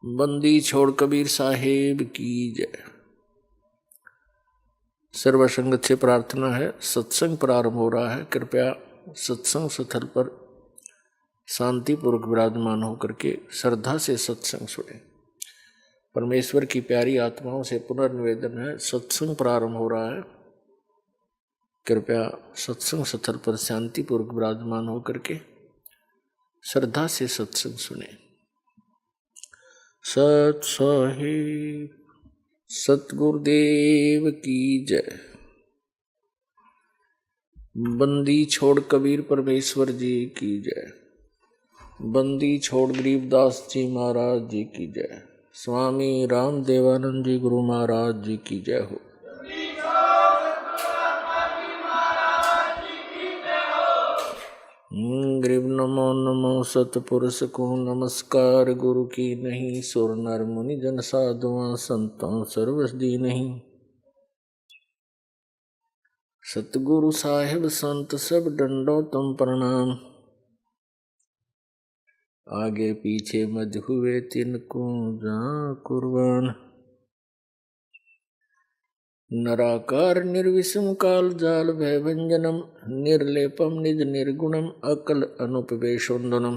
बंदी छोड़ कबीर साहेब की जय। सर्वसंगत से प्रार्थना है, सत्संग प्रारंभ हो रहा है। कृपया सत्संग स्थल पर शांतिपूर्वक विराजमान होकर के श्रद्धा से सत्संग सुने। परमेश्वर की प्यारी आत्माओं से पुनर्निवेदन है, सत्संग प्रारंभ हो रहा है। कृपया सत्संग स्थल पर शांतिपूर्वक विराजमान होकर के श्रद्धा से सत्संग सुने। सत साहिब सतगुरुदेव की जय। बंदी छोड़ कबीर परमेश्वर जी की जय। बंदी छोड़ गरीबदास जी महाराज जी की जय। स्वामी राम देवानंद जी गुरु महाराज जी की जय हो। गरीब नमो नमो सतपुरुष को नमस्कार। गुरु की नहीं सुर नर मुनि जन साधुआं संतों सर्वस दी नहीं। सतगुरु साहिब संत सब डंडो तुम प्रणाम। आगे पीछे मध हुए तिनको जा कुर्बान। नराकार निर्विषम काल जाल भय भंजनम। निर्लेपम निज निर्गुणम अकल अनुपवेशोन्दनम।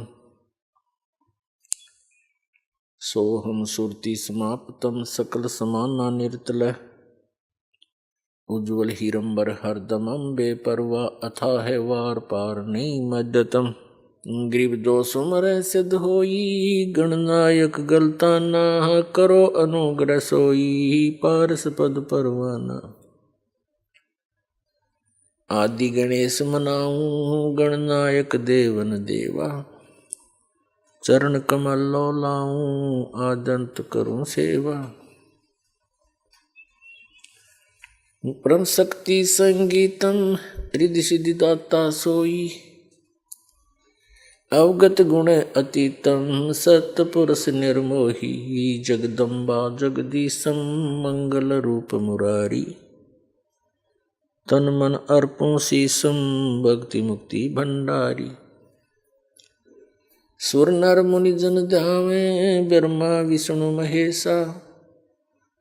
सोहम सुरति समाप्तम सकल समाना निर्तल। उज्ज्वल हीरंबर हरदमम बेपरवा अथा है वार पार नहीं मद्दतम। ग्रीव दोष मर सिद्ध होई गणनायक गलताना। करो अनुग्रह सोई पारस पद परवाना। आदि गणेश मनाऊं गणनायक देवन देवा। चरण कमल लो लाऊं आदंत करूं सेवा। परम शक्ति संगीतम रिद्धि सिद्धि दाता सोई। अवगत गुण अतीतम सतपुरुष निर्मोही। जगदम्बा जगदीशम मंगल रूप मुरारी। तन मन अर्पों शीसम भक्ति मुक्ति भंडारी। सुर नर मुनि जन ध्यावे ब्रह्मा विष्णु महेशा।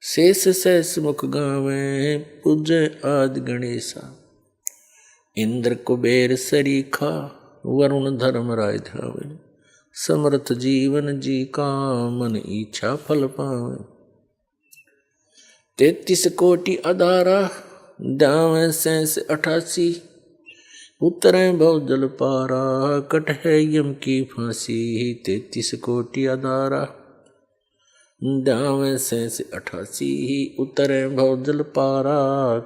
शेष सहस मुख गावे पूज्य आदि गणेशा। इंद्र कुबेर सरीखा वरुण धर्म राय ध्यावे। समर्थ जीवन जी का मन इच्छा फल पावे। 33 कोटि अधारा ध्यावे शेष 88। उतरे भव जल पारा कट है यम की फांसी। 33 कोटि अधारा ध्यावे शेष 88। उतरे भव जल पारा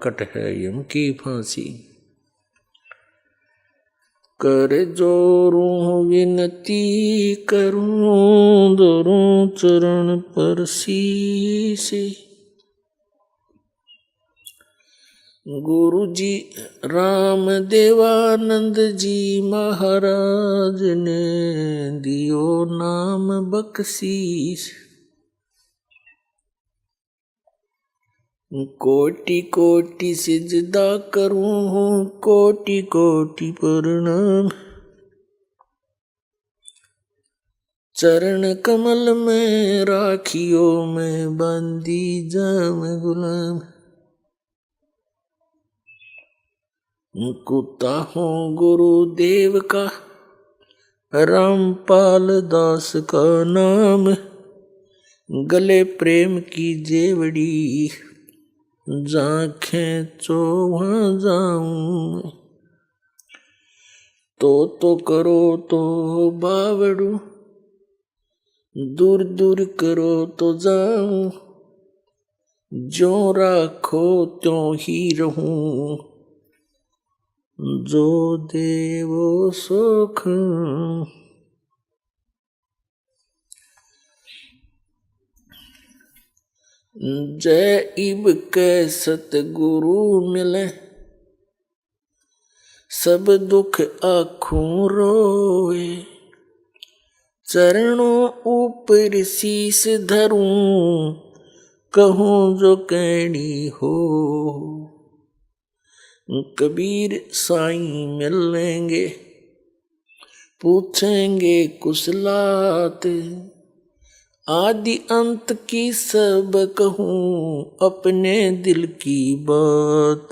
कट है यम की फांसी। कर जोरूं विनती करूं दोरूं चरण पर शीश। गुरु जी राम देवानंद जी महाराज ने दियो नाम बख्शीश। कोटि कोटि सिजदा करूं कोटि कोटि प्रणाम। चरण कमल में राखियो मैं बंदी जाम गुलाम। कुत्ता हूँ गुरुदेव का रामपाल दास का नाम। गले प्रेम की जेवड़ी जाखें चो वहाँ जाऊं। तो करो तो बावड़ू दूर दूर करो तो जाऊं। जो राखो त्यों ही रहूं जो देवो सुख। जय इब के सतगुरु मिले सब दुख आँखों रोए। चरणों ऊपर शीस धरूं कहूँ जो कहनी हो। कबीर साईं मिलेंगे पूछेंगे कुशलात। आदि अंत की सब कहूँ अपने दिल की बात,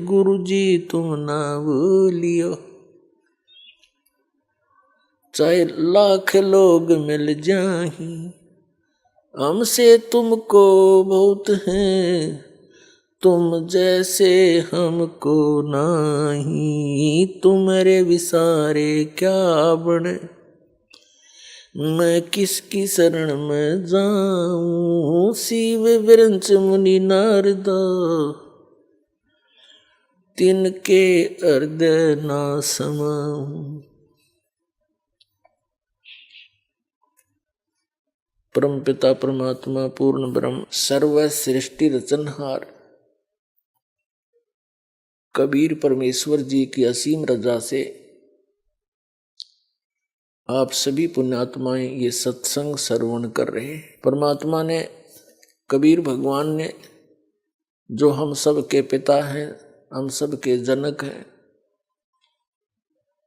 गुरुजी तुम ना भूलियो। चाहे लाख लोग मिल जाही, हमसे तुमको बहुत हैं, तुम जैसे हमको नाही, तुम्हारे विसारे क्या बने, मैं किसकी शरण में जाऊं, शिव विरंच मुनि नारदा, तिनके हृदय ना समाऊं। परम पिता परमात्मा पूर्ण ब्रह्म सर्व सृष्टि रचनहार कबीर परमेश्वर जी की असीम रजा से आप सभी पुण्यात्माएं ये सत्संग श्रवण कर रहे हैं। परमात्मा ने, कबीर भगवान ने, जो हम सब के पिता हैं, हम सब के जनक हैं,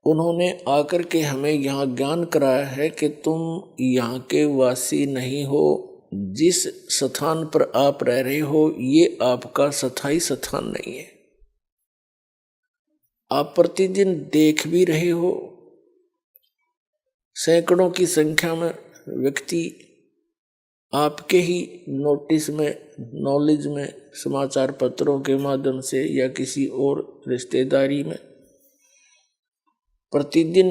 उन्होंने आकर के हमें यहाँ ज्ञान कराया है कि तुम यहाँ के वासी नहीं हो, जिस स्थान पर आप रह रहे हो ये आपका स्थायी स्थान नहीं है। आप प्रतिदिन देख भी रहे हो, सैकड़ों की संख्या में व्यक्ति आपके ही नोटिस में, नॉलेज में, समाचार पत्रों के माध्यम से या किसी और रिश्तेदारी में प्रतिदिन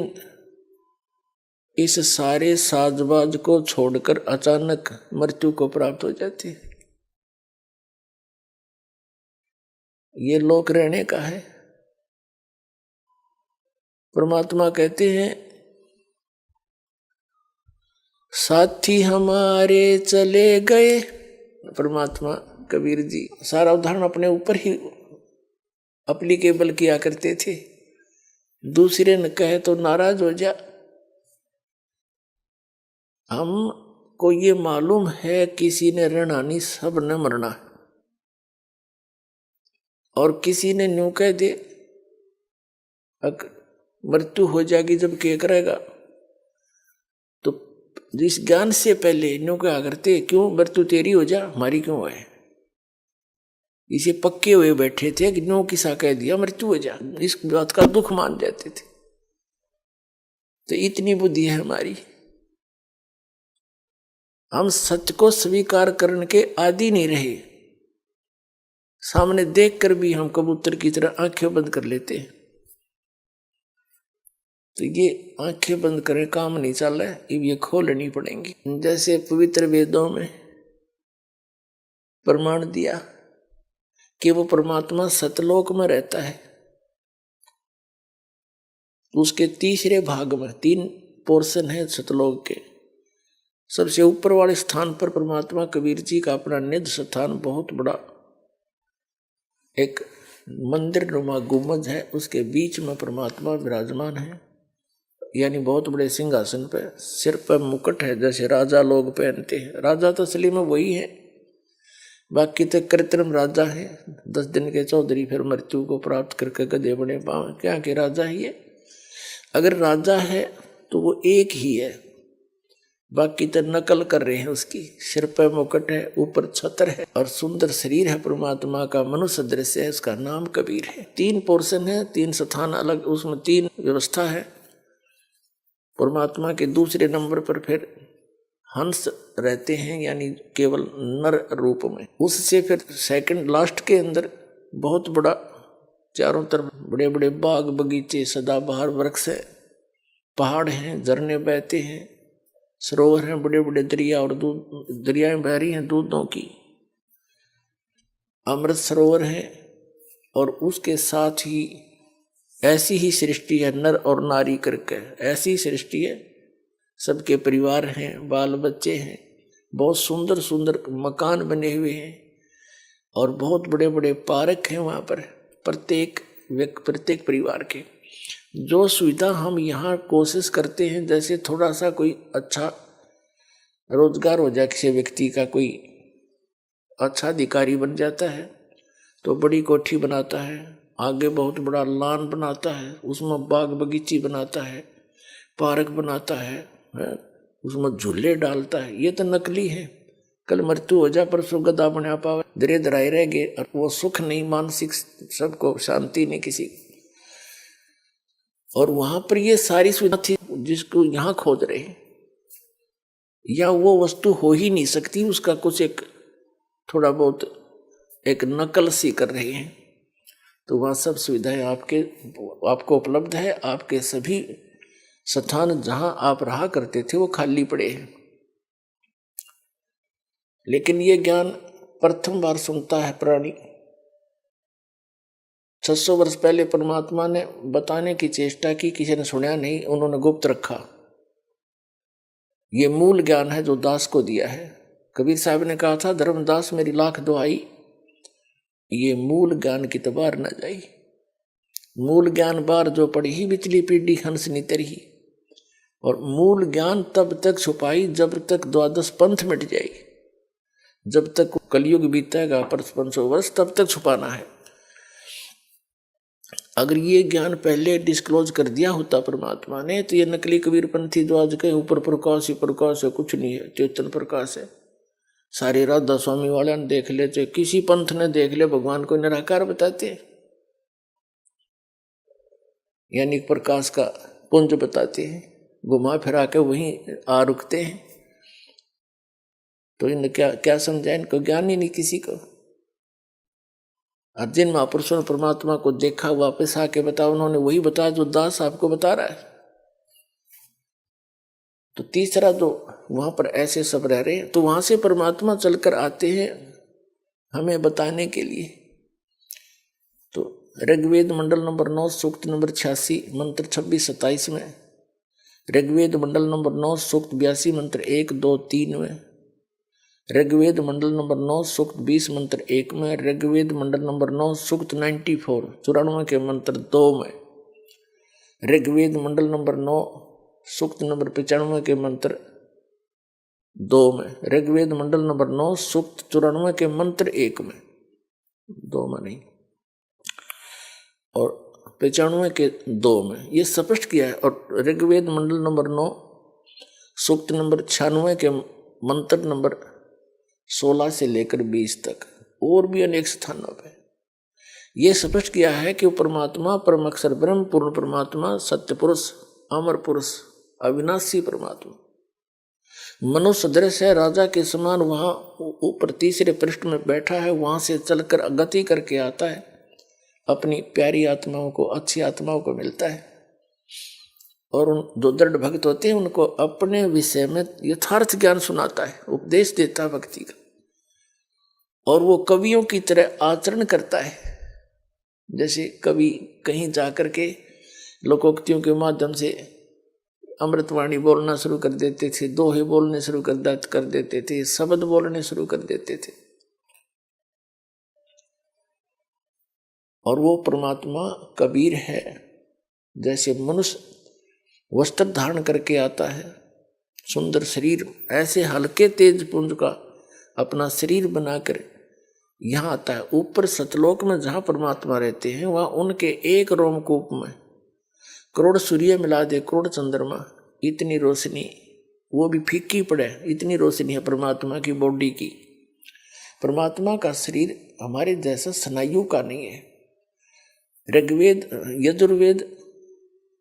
इस सारे साजबाज को छोड़कर अचानक मृत्यु को प्राप्त हो जाती है। ये लोक रहने का है। परमात्मा कहते हैं साथी हमारे चले गए। परमात्मा कबीर जी सारा उदाहरण अपने ऊपर ही एप्लीकेबल किया करते थे। दूसरे न कहे तो नाराज हो जा। हमको ये मालूम है किसी ने रहना नहीं, सब ने मरना, और किसी ने न्यू कह दे मृत्यु हो जाएगी जब क्या करेगा, तो जिस ज्ञान से पहले न्यू क्या करते, क्यों मृत्यु तेरी हो जा हमारी क्यों है। इसे पक्के हुए बैठे थे कि न्यू किसा कह दिया मृत्यु हो जा, इस बात का दुख मान जाते थे। तो इतनी बुद्धि है हमारी, हम सत्य को स्वीकार करने के आदि नहीं रहे। सामने देखकर भी हम कबूतर की तरह आंखें बंद कर लेते हैं। तो ये आंखें बंद करें काम नहीं चल रहा है, ये खोलनी पड़ेंगी। जैसे पवित्र वेदों में प्रमाण दिया कि वो परमात्मा सतलोक में रहता है, उसके तीसरे भाग में 3 पोर्शन है सतलोक के। सबसे ऊपर वाले स्थान पर परमात्मा कबीर जी का अपना निज स्थान, बहुत बड़ा एक मंदिर नुमा गुम्बद है, उसके बीच में परमात्मा विराजमान है, यानी बहुत बड़े सिंहासन पे। सिर पर मुकुट है जैसे राजा लोग पहनते हैं। राजा तो असली में वही है, बाकी तो कृत्रिम राजा है। 10 दिन के चौधरी फिर मृत्यु को प्राप्त करके गधे बने पावे, क्या के राजा ही है। अगर राजा है तो वो एक ही है, बाकी तो नकल कर रहे हैं उसकी। सिर पर मुकुट है, ऊपर छत्र है और सुंदर शरीर है परमात्मा का, मनुष्य दृश्य है, उसका नाम कबीर है। 3 पोर्शन है, 3 स्थान अलग, उसमें 3 व्यवस्था है। परमात्मा के दूसरे नंबर पर फिर हंस रहते हैं, यानी केवल नर रूप में। उससे फिर सेकंड लास्ट के अंदर बहुत बड़ा, चारों तरफ बड़े बड़े बाग बगीचे, सदाबहार वृक्ष है, पहाड़ हैं, झरने बहते हैं, सरोवर हैं, बड़े बड़े दरिया और दरियाएं बह रही हैं दूधों की, अमृत सरोवर है। और उसके साथ ही ऐसी ही सृष्टि है, नर और नारी करके ऐसी सृष्टि है। सबके परिवार हैं, बाल बच्चे हैं, बहुत सुंदर सुंदर मकान बने हुए हैं और बहुत बड़े बड़े पार्क हैं वहाँ पर, प्रत्येक परिवार के। जो सुविधा हम यहाँ कोशिश करते हैं, जैसे थोड़ा सा कोई अच्छा रोजगार हो जाए, किसी व्यक्ति का कोई अच्छा अधिकारी बन जाता है तो बड़ी कोठी बनाता है, आगे बहुत बड़ा लॉन बनाता है, उसमें बाग बगीची बनाता है, पार्क बनाता है, उसमें झूले डालता है, ये तो नकली है। कल मृत्यु हो जाए परसों गदा बना पावे, धीरे धराए रह गए, और वो सुख नहीं, मानसिक सबको शांति नहीं किसी। और वहां पर ये सारी सुविधा थी जिसको यहाँ खोज रहे हैं, या वो वस्तु हो ही नहीं सकती, उसका कुछ एक थोड़ा बहुत एक नकल सी कर रहे हैं। तो वह सब सुविधाएं आपको उपलब्ध है। आपके सभी स्थान जहां आप रहा करते थे वो खाली पड़े हैं। लेकिन ये ज्ञान प्रथम बार सुनता है प्राणी। 600 वर्ष पहले परमात्मा ने बताने की चेष्टा की, किसी ने सुना नहीं, उन्होंने गुप्त रखा। ये मूल ज्ञान है जो दास को दिया है। कबीर साहब ने कहा था, धर्मदास मेरी लाख दुहाई, ये मूल ज्ञान की तो बार न जाई। मूल ज्ञान बार जो पड़ी ही बिचली पीढ़ी हंस नितरही। और मूल ज्ञान तब तक छुपाई जब तक द्वादश पंथ मिट जाए, जब तक कलयुग बीतेगा 500 वर्ष, तब तक छुपाना है। अगर ये ज्ञान पहले डिस्क्लोज कर दिया होता परमात्मा ने, तो ये नकली कबीरपंथी जो आज के ऊपर प्रकाश ही प्रकाश है, कुछ नहीं है, चेतन प्रकाश है। सारे राधा स्वामी वाले ने देख ले, चाहे किसी पंथ ने देख ले, भगवान को निराकार बताते हैं, यानी प्रकाश का पुंज बताते हैं, घुमा फिरा के वहीं आ रुकते हैं। तो इन क्या क्या समझा, इनको ज्ञान ही नहीं किसी को। और जिन महापुरुषों ने परमात्मा को देखा, वापस आके बताओ, उन्होंने वही बताया जो दास आपको बता रहा है। तो तीसरा जो वहां पर ऐसे सब रह रहे हैं, तो वहां से परमात्मा चलकर आते हैं हमें बताने के लिए। तो ऋग्वेद मंडल नंबर 9 सूक्त नंबर 86 मंत्र 26-27 में, ऋग्वेद मंडल नंबर 9 सूक्त 82 मंत्र 1, 2, 3 में, ऋग्वेद मंडल नंबर 9 सूक्त 20 मंत्र 1 में, ऋग्वेद मंडल नंबर 9 सूक्त 94 के मंत्र 2 में, ऋग्वेद मंडल नंबर 9 सूक्त नंबर 95 के मंत्र 2 में, ऋग्वेद मंडल नंबर 9 सूक्त 94 के मंत्र 1 में, 2 में नहीं, और 95 के 2 में ये स्पष्ट किया है। और ऋग्वेद मंडल नंबर 9 सूक्त नंबर 96 के मंत्र नंबर 16 से लेकर 20 तक, और भी अनेक स्थानों पे ये स्पष्ट किया है कि वो परमात्मा परम अक्षर ब्रह्म पूर्ण परमात्मा, सत्य पुरुष, अमर पुरुष, अविनाशी परमात्मा मनुष्य दृश्य है, राजा के समान वहां ऊपर तीसरे पृष्ठ में बैठा है। वहां से चलकर गति करके आता है, अपनी प्यारी आत्माओं को, अच्छी आत्माओं को मिलता है। और उन जो दृढ़ भक्त होते हैं उनको अपने विषय में यथार्थ ज्ञान सुनाता है, उपदेश देता है भक्ति का। और वो कवियों की तरह आचरण करता है। जैसे कवि कहीं जाकर के लोकोक्तियों के माध्यम से अमृतवाणी बोलना शुरू कर देते थे, दोहे बोलने शुरू कर देते थे, शब्द बोलने शुरू कर देते थे। और वो परमात्मा कबीर है। जैसे मनुष्य वस्त्र धारण करके आता है, सुंदर शरीर, ऐसे हल्के तेज पुंज का अपना शरीर बनाकर यहाँ आता है। ऊपर सतलोक में जहाँ परमात्मा रहते हैं, वहाँ उनके एक रोमकूप में करोड़ सूर्य मिला दे, करोड़ चंद्रमा, इतनी रोशनी, वो भी फीकी पड़े, इतनी रोशनी है परमात्मा की बॉडी की। परमात्मा का शरीर हमारे जैसा स्नायु का नहीं है। ऋग्वेद यजुर्वेद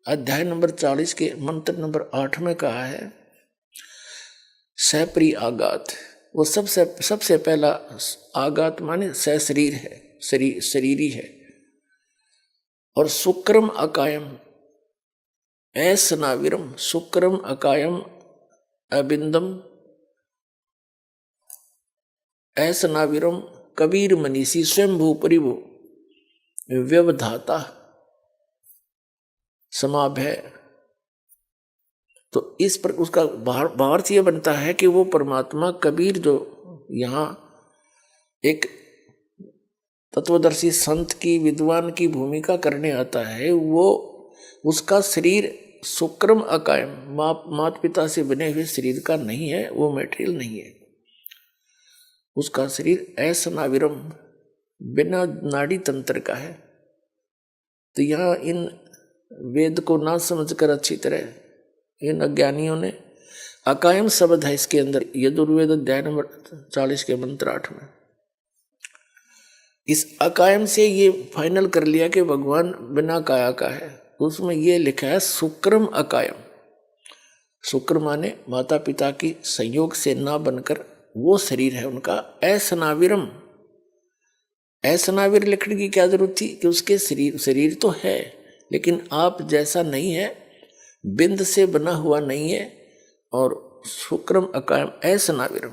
अध्याय नंबर 40 के मंत्र नंबर 8 में कहा है, सप्री आगात, वो सबसे पहला आगात माने शरीर है, शरीरी है। और शुक्रम अकायम ऐसनाविरम, शुक्रम अकायम अबिंदम ऐसनाविरम कबीर मनीषी स्वयंभू परिभू व्यवधाता समाभय। तो इस पर उसका भावार्थ यह बनता है कि वो परमात्मा कबीर जो यहाँ एक तत्वदर्शी संत की, विद्वान की भूमिका करने आता है, वो उसका शरीर शुक्रम अकायम, माता पिता से बने हुए शरीर का नहीं है, वो मटेरियल नहीं है। उसका शरीर ऐसनाविरम, बिना नाड़ी तंत्र का है। तो यहाँ इन वेद को ना समझकर अच्छी तरह इन अज्ञानियों ने अकायम शब्द है इसके अंदर, यजुर्वेद अध्याय नंबर 40 के मंत्र 8 में। इस अकायम से ये फाइनल कर लिया कि भगवान बिना काया का है। उसमें ये लिखा है शुक्रम अकायम। शुक्र माने माता पिता की संयोग से ना बनकर वो शरीर है उनका। असनाविरम, असनाविर लिखने की क्या जरूरत थी कि उसके शरीर तो है लेकिन आप जैसा नहीं है, बिंद से बना हुआ नहीं है। और शुक्रम अकायम असनाविरम।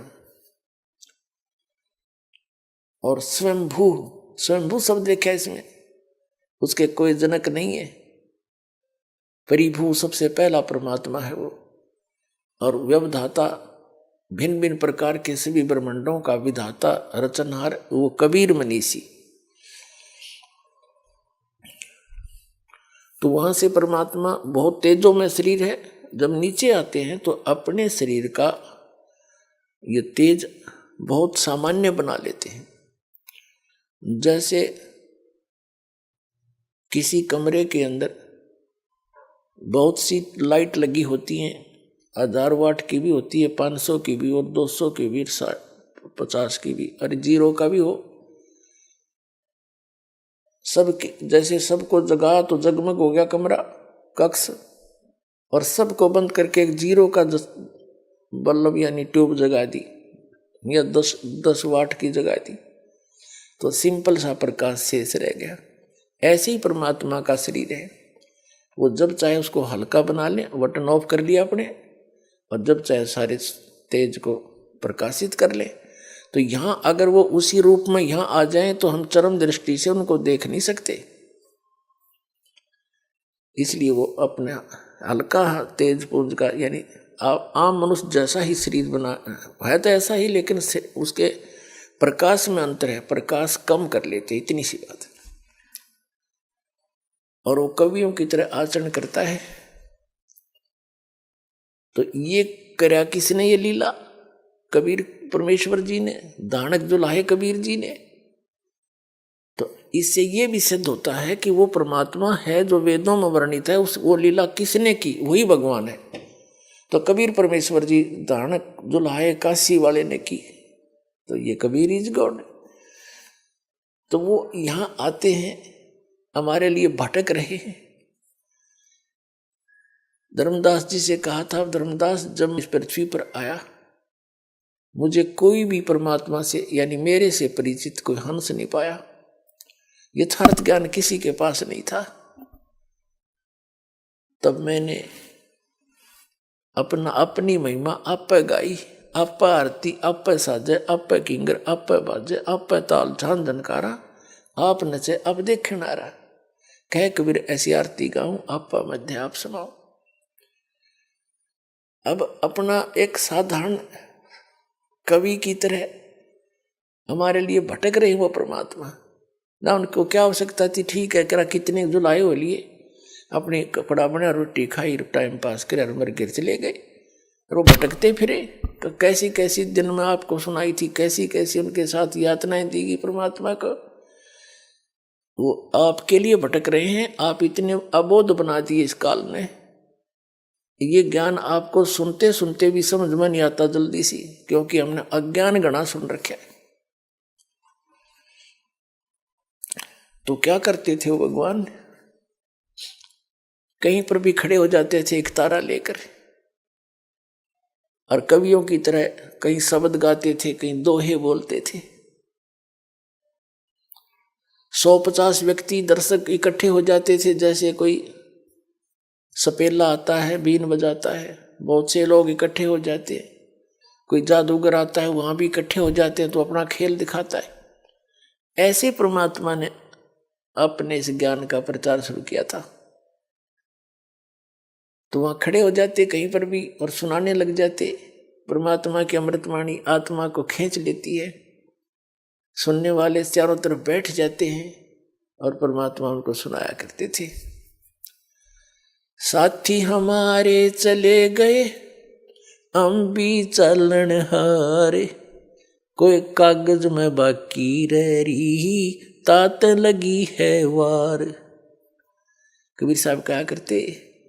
और स्वयंभू, स्वयंभू शब्द लिखा है इसमें, उसके कोई जनक नहीं है। परिभू सबसे पहला परमात्मा है वो। और व्यवधाता, भिन्न भिन्न प्रकार के सभी ब्रह्मांडों का विधाता रचनहार वो कबीर मनीषी। तो वहां से परमात्मा बहुत तेजों में शरीर है। जब नीचे आते हैं तो अपने शरीर का ये तेज बहुत सामान्य बना लेते हैं। जैसे किसी कमरे के अंदर बहुत सी लाइट लगी होती हैं, 1000 वाट की भी होती है, 500 की भी और 200 की भी, 50 की भी, और 0 का भी हो। सबके जैसे सबको जगाया तो जगमग हो गया कमरा, कक्ष, और सबको बंद करके एक 0 का बल्ब यानी ट्यूब जगा दी या 10 वाट की जगा दी तो सिंपल सा प्रकाश शेष रह गया। ऐसे ही परमात्मा का शरीर है। वो जब चाहे उसको हल्का बना ले, बटन ऑफ कर लिया अपने, और जब चाहे सारे तेज को प्रकाशित कर ले। तो यहाँ अगर वो उसी रूप में यहाँ आ जाए तो हम चरम दृष्टि से उनको देख नहीं सकते। इसलिए वो अपने हल्का तेज पुंज का यानी आम मनुष्य जैसा ही शरीर बना है तो ऐसा ही, लेकिन उसके प्रकाश में अंतर है, प्रकाश कम कर लेते, इतनी सी बात है। और वो कवियों की तरह आचरण करता है। तो ये कर्या किसने ये लीला? कबीर परमेश्वर जी ने, दानक जो लाए कबीर जी ने। तो इससे ये भी सिद्ध होता है कि वो परमात्मा है जो वेदों में वर्णित है। वो लीला किसने की? वही भगवान है। तो कबीर परमेश्वर जी दानक जो लाए काशी वाले ने की, तो ये कबीर इज गॉड। तो वो यहाँ आते हैं, हमारे लिए भटक रहे हैं। धर्मदास जी से कहा था, धर्मदास जब इस पृथ्वी पर आया मुझे कोई भी परमात्मा से यानी मेरे से परिचित कोई हंस नहीं पाया। यथार्थ ज्ञान किसी के पास नहीं था। तब मैंने अपनी महिमा आप गाई, आप आरती, आप साजे, आप किंगर, आप बाजे, आप ताल झान धनकारा, आप नचे अब देखना रहा। कह कबीर ऐसी आरती गाऊं, आप मध्य आप सुनाओ। अब अपना एक साधारण कवि की तरह हमारे लिए भटक रहे वो परमात्मा। ना उनको क्या आवश्यकता थी? ठीक है, करा कितने जुलाए हो लिए, अपने कपड़ा बना, रोटी खाई, टाइम पास करे और मर गिर चले गए। और वो भटकते फिरे। तो कैसी कैसी दिन में आपको सुनाई थी, कैसी कैसी उनके साथ यातनाएं दी गई परमात्मा को। वो आपके लिए भटक रहे हैं। आप इतने अबोध बना दिए इस काल में। ये ज्ञान आपको सुनते सुनते भी समझ में नहीं आता जल्दी सी, क्योंकि हमने अज्ञान गणा सुन रखा है। तो क्या करते थे वो भगवान? कहीं पर भी खड़े हो जाते थे एक तारा लेकर, और कवियों की तरह कहीं शब्द गाते थे, कहीं दोहे बोलते थे। 150 व्यक्ति दर्शक इकट्ठे हो जाते थे। जैसे कोई सपेला आता है, बीन बजाता है, बहुत से लोग इकट्ठे हो जाते हैं। कोई जादूगर आता है, वहां भी इकट्ठे हो जाते हैं, तो अपना खेल दिखाता है। ऐसे परमात्मा ने अपने इस ज्ञान का प्रचार शुरू किया था। तो वहां खड़े हो जाते कहीं पर भी और सुनाने लग जाते। परमात्मा की अमृतवाणी आत्मा को खींच लेती है। सुनने वाले चारों तरफ बैठ जाते हैं और परमात्मा उनको सुनाया करते थे। साथी हमारे चले गए, हम भी चलन हारे, कोई कागज में बाकी रह रही, तात लगी है वार। कबीर साहब कहा करते,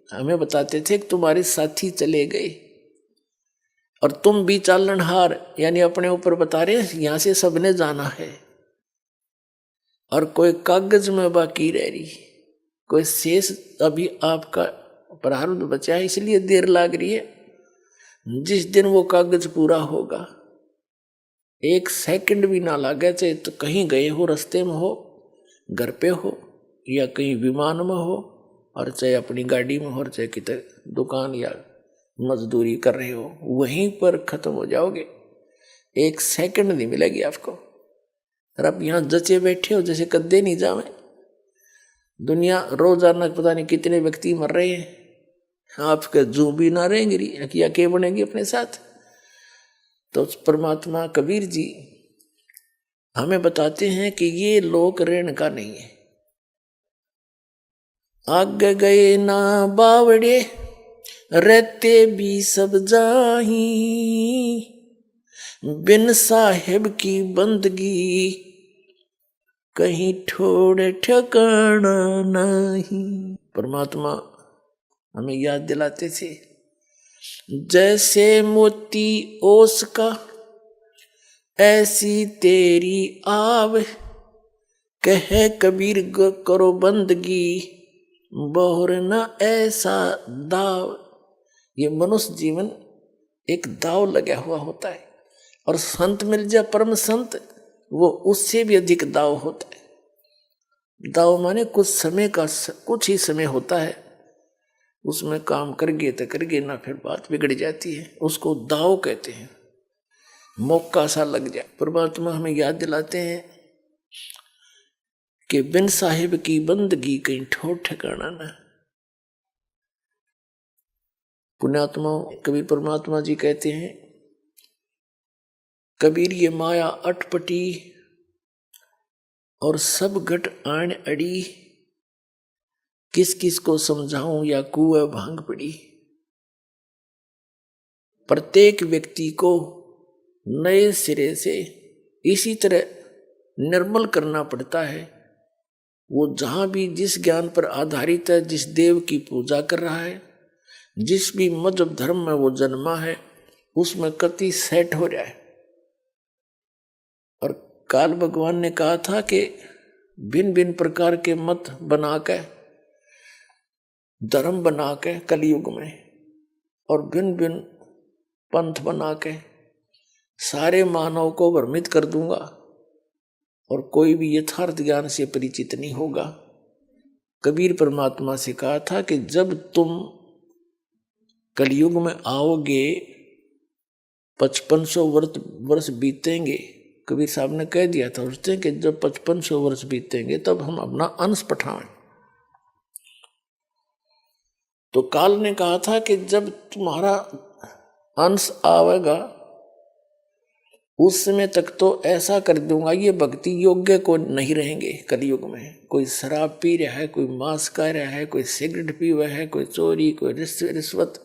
हमें बताते थे कि तुम्हारे साथी चले गए, और तुम भी चालनहार, यानी अपने ऊपर बता रहे हैं यहां से सबने जाना है, और कोई कागज में बाकी रह रही, कोई शेष अभी आपका प्रारब्ध बचा है, इसलिए देर लग रही है। जिस दिन वो कागज पूरा होगा, एक सेकंड भी ना लगे, चाहे तो कहीं गए हो, रास्ते में हो, घर पे हो, या कहीं विमान में हो, और चाहे अपनी गाड़ी में हो, और चाहे कितने दुकान या मजदूरी कर रहे हो, वहीं पर खत्म हो जाओगे। एक सेकंड नहीं मिलेगी आपको। और आप यहाँ जचे बैठे हो जैसे कद्दे नहीं जावे। दुनिया रोजाना पता नहीं कितने व्यक्ति मर रहे हैं, आपके जू भी ना रहेंगे, या क्या बनेगी अपने साथ। तो परमात्मा कबीर जी हमें बताते हैं कि ये लोक ऋण का नहीं है। आगे गए ना बावड़े, रहते भी सब जाही, बिन साहिब की बंदगी कहीं ठोड़ ठिकाना नहीं। परमात्मा हमें याद दिलाते थे, जैसे मोती ओस का ऐसी तेरी आव, कहे कबीर करो बंदगी बोहर न ऐसा दाव। ये मनुष्य जीवन एक दाव लगा हुआ होता है, और संत मिल जाए परम संत, वो उससे भी अधिक दाव होता है। दाव माने कुछ समय का, कुछ ही समय होता है, उसमें काम करगे तो करगे, ना फिर बात बिगड़ जाती है, उसको दाव कहते हैं। मौका सा लग जाए। परमात्मा हमें याद दिलाते हैं कि बिन साहिब की बंदगी कहीं ठोर ठिकाना न। पुण्यात्मा कबीर परमात्मा जी कहते हैं, कबीर ये माया अटपटी और सब घट आन अड़ी, किस किस को समझाऊं या कुएं भांग पड़ी। प्रत्येक व्यक्ति को नए सिरे से इसी तरह निर्मल करना पड़ता है। वो जहां भी जिस ज्ञान पर आधारित है, जिस देव की पूजा कर रहा है, जिस भी मजहब धर्म में वो जन्मा है, उसमें कति सेट हो जाए। और काल भगवान ने कहा था कि भिन्न भिन्न प्रकार के मत बना के, धर्म बना के कलयुग में, और भिन्न भिन्न पंथ बना के सारे मानव को भ्रमित कर दूंगा, और कोई भी यथार्थ ज्ञान से परिचित नहीं होगा। कबीर परमात्मा से कहा था कि जब तुम कलयुग में आओगे, 5500 वर्ष बीतेंगे। कबीर साहब ने कह दिया था उस दिन कि जब 5500 वर्ष बीतेंगे तब हम अपना अंश पठाएं। तो काल ने कहा था कि जब तुम्हारा अंश आवेगा, उस समय तक तो ऐसा कर दूंगा, ये भक्ति योग्य को नहीं रहेंगे। कलयुग में कोई शराब पी रहा है, कोई मांस खा रहा है, कोई सिगरेट पी हुआ है, कोई चोरी, कोई रिश्वत,